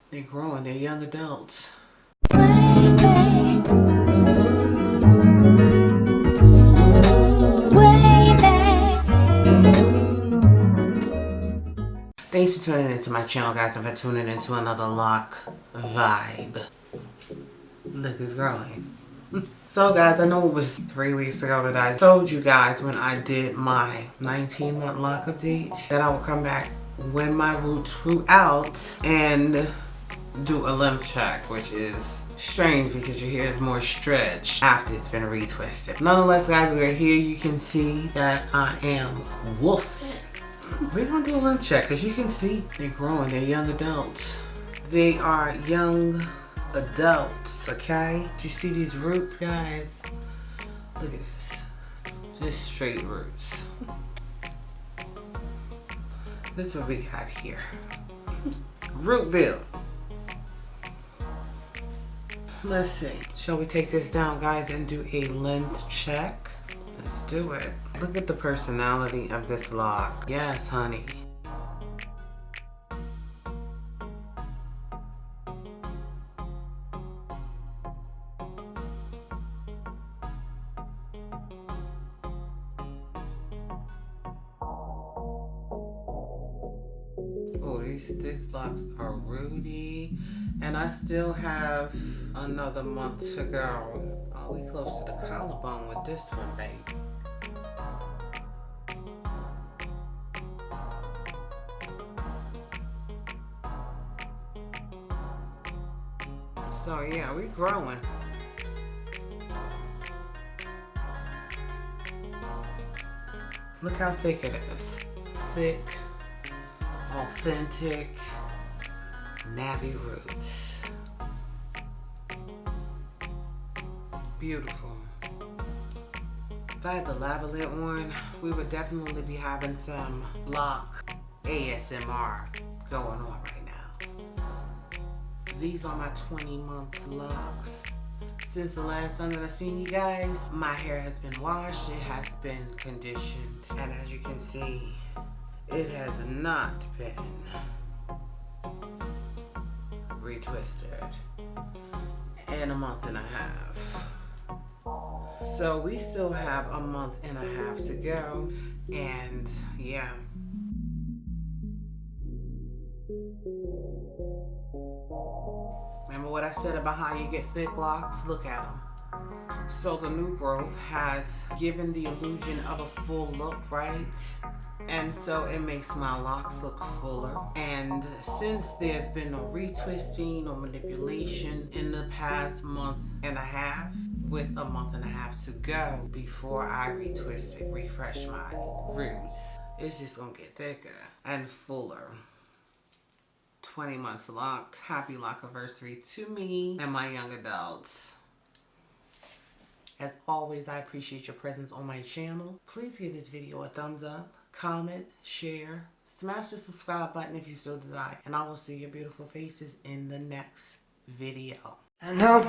They're growing. They're young adults. Thanks for tuning into my channel, guys, and for tuning into another lock vibe. Look who's growing. So, guys, I know it was 3 weeks ago that I told you guys when I did my 19-month lock update that I would come back when my roots grew out and do a lymph check, which is strange because your hair is more stretched after it's been retwisted. Nonetheless, guys, we're here. You can see that I am woofing. We're gonna do a lymph check because you can see they're growing. They're young adults. They are young adults, okay? Do you see these roots, guys? Look at this. Just straight roots. This is what we got here. Rootville. Let's see. Shall we take this down, guys, and do a length check? Let's do it. Look at the personality of this lock. Yes, honey. Oh, these locks are rooty. And I still have another month to go. Oh, we close to the collarbone with this one, baby. So yeah, we growing. Look how thick it is. Thick, authentic, navy roots. Beautiful. If I had the lavalier on, we would definitely be having some lock ASMR going on right now. These are my 20-month locks. Since the last time that I seen you guys, my hair has been washed, it has been conditioned, and as you can see, it has not been retwisted in a month and a half. So we still have a month and a half to go, and yeah. Remember what I said about how you get thick locks? Look at them. So the new growth has given the illusion of a full look, right? And so it makes my locks look fuller. And since there's been no retwisting or manipulation in the past month and a half, with a month and a half to go before I retwist it, refresh my roots, it's just gonna get thicker and fuller. 20 months locked. Happy lock anniversary to me and my young adults. As always, I appreciate your presence on my channel. Please give this video a thumbs up, comment, share, smash the subscribe button if you so desire, and I will see your beautiful faces in the next video. I know